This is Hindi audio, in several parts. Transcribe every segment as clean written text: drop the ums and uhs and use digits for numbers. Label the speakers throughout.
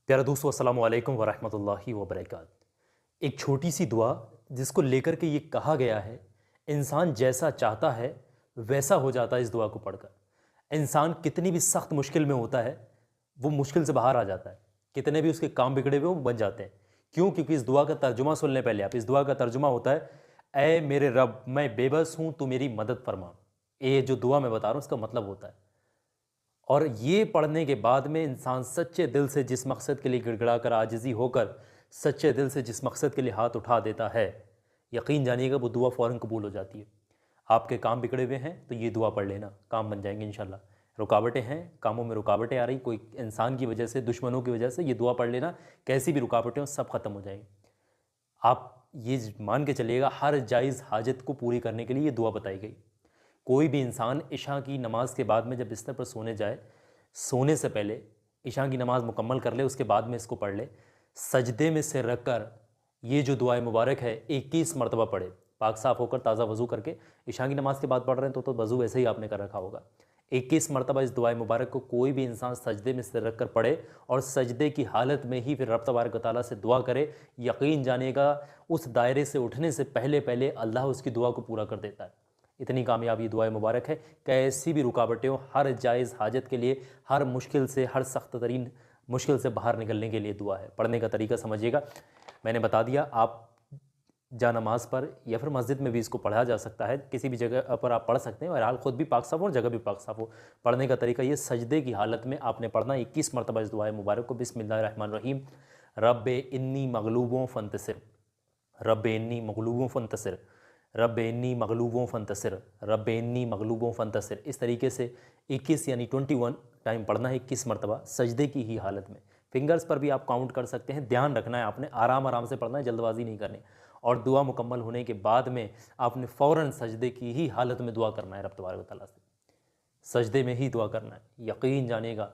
Speaker 1: प्यारे दोस्तों, अस्सलामु अलैकुम वरहमतुल्लाहि वबरकात। एक छोटी सी दुआ जिसको लेकर के ये कहा गया है, इंसान जैसा चाहता है वैसा हो जाता है। इस दुआ को पढ़कर इंसान कितनी भी सख्त मुश्किल में होता है, वो मुश्किल से बाहर आ जाता है। कितने भी उसके काम बिगड़े हुए वो बन जाते हैं। क्यों? क्योंकि इस दुआ का तर्जुमा सुन लें पहले आप। इस दुआ का तर्जुमा होता है, ऐ मेरे रब, मैं बेबस हूँ, तू मेरी मदद फरमा। ये जो दुआ मैं बता रहा हूँ इसका मतलब होता है। और ये पढ़ने के बाद में इंसान सच्चे दिल से जिस मकसद के लिए गिड़गिड़ा कर आजिज़ी होकर सच्चे दिल से जिस मकसद के लिए हाथ उठा देता है, यकीन जानिएगा वो दुआ फ़ौरन कबूल हो जाती है। आपके काम बिगड़े हुए हैं तो ये दुआ पढ़ लेना, काम बन जाएंगे इंशाल्लाह। रुकावटें हैं, कामों में रुकावटें आ रही, कोई इंसान की वजह से, दुश्मनों की वजह से, ये दुआ पढ़ लेना, कैसी भी रुकावटें हो सब ख़त्म हो जाएंगी। आप ये मान के चलिएगा, हर जायज़ हाजत को पूरी करने के लिए ये दुआ बताई गई। कोई भी इंसान इशा की नमाज के बाद में जब बिस्तर पर सोने जाए, सोने से पहले इशा की नमाज मुकम्मल कर ले, उसके बाद में इसको पढ़ ले। सजदे में सिर रख कर ये जो दुआए मुबारक है 21 मरतबा पढ़े। पाक साफ़ होकर ताज़ा वज़ू करके इशा की नमाज के बाद पढ़ रहे हैं तो वज़ू वैसे ही आपने कर रखा होगा। 21 मरतबा इस दुआए मुबारक को कोई भी इंसान सजदे में सिर रख कर पढ़े और सजदे की हालत में ही फिर रब तबारक व तआला से दुआ करे, यकीन जानिएगा उस दायरे से उठने से पहले पहले अल्लाह उसकी दुआ को पूरा कर देता है। इतनी कामयाब ये दुआ मुबारक है। कैसी भी रुकावटें हो, हर जायज़ हाजत के लिए, हर मुश्किल से, हर सख्त तरीन मुश्किल से बाहर निकलने के लिए दुआ है। पढ़ने का तरीका समझिएगा, मैंने बता दिया। आप जा नमाज पर या फिर मस्जिद में भी इसको पढ़ा जा सकता है, किसी भी जगह पर आप पढ़ सकते हैं। और हाल खुद भी पाक साफ़ हो और जगह भी पाक साफ़ हो। पढ़ने का तरीका ये, सजदे की हालत में आपने पढ़ना 21 मरतबा इस दुआ मुबारक को। बिस्मिल्लाहिर्रहमानिर्रहीम। रब्बे इन्नी मगलूबों फ़ंतसिर, रब्बे इन्नी मगलूबों फ़ंतसिर, रब इन्नी मगलूबों फ़ंतसिर, रब इन्नी मगलूबों फ़ंतसिर। इस तरीके से 21 यानी 21 टाइम पढ़ना है, 21 मरतबा सजदे की ही हालत में। फिंगर्स पर भी आप काउंट कर सकते हैं। ध्यान रखना है आपने, आराम आराम से पढ़ना है, जल्दबाजी नहीं करनी। और दुआ मुकम्मल होने के बाद में आपने फ़ौरन सजदे की ही हालत में दुआ करना है रब तबारक व तआला से। सजदे में ही दुआ करना है। यकीन जानिएगा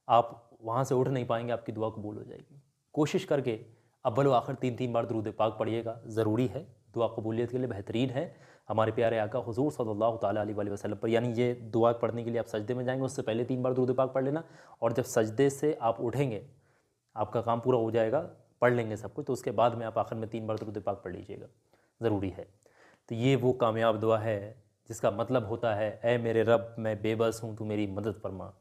Speaker 1: आप वहाँ से उठ नहीं पाएंगे, आपकी दुआ कबूल हो जाएगी। कोशिश करके अव्वल व आखिर 3-3 बार दुरूद पाक पढ़िएगा, ज़रूरी है, दुआ कबूलियत के लिए बेहतरीन है। हमारे प्यारे आका हुज़ूर सल्लल्लाहु ताला अलैहि वसल्लम पर, यानी ये दुआ पढ़ने के लिए आप सजदे में जाएंगे, उससे पहले 3 बार दुरूद पाक पढ़ लेना। और जब सजदे से आप उठेंगे, आपका काम पूरा हो जाएगा, पढ़ लेंगे सब कुछ, तो उसके बाद में आप आखिर में 3 बार दुरूद पाक पढ़ लीजिएगा, ज़रूरी है। तो ये वो कामयाब दुआ है जिसका मतलब होता है, ऐ मेरे रब, मैं बेबस हूँ, तू मेरी मदद फरमा।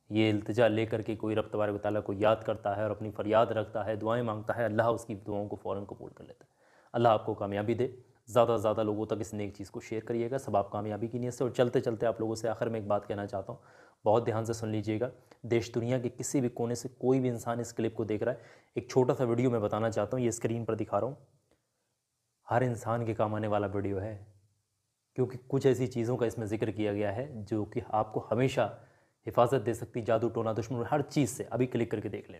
Speaker 1: ये इल्तिजा लेकर के कोई रब तबारक व तआला को याद करता है और अपनी फ़रियाद रखता है, दुआएं मांगता है, अल्लाह उसकी दुआओं को फ़ौरन कबूल कर लेता है। अल्लाह आपको कामयाबी दे। ज़्यादा से ज़्यादा लोगों तक इस नेक चीज़ को शेयर करिएगा, सब आप कामयाबी की नीयत से। और चलते चलते आप लोगों से आखिर में एक बात कहना चाहता हूँ, बहुत ध्यान से सुन लीजिएगा। देश दुनिया के किसी भी कोने से कोई भी इंसान इस क्लिप को देख रहा है, एक छोटा सा वीडियो मैं बताना चाहता हूँ, ये स्क्रीन पर दिखा रहा हूँ। हर इंसान के काम आने वाला वीडियो है, क्योंकि कुछ ऐसी चीज़ों का इसमें ज़िक्र किया गया है जो कि आपको हमेशा हिफाजत दे सकती, जादू टोना दुश्मन हर चीज़ से। अभी क्लिक करके देख लें।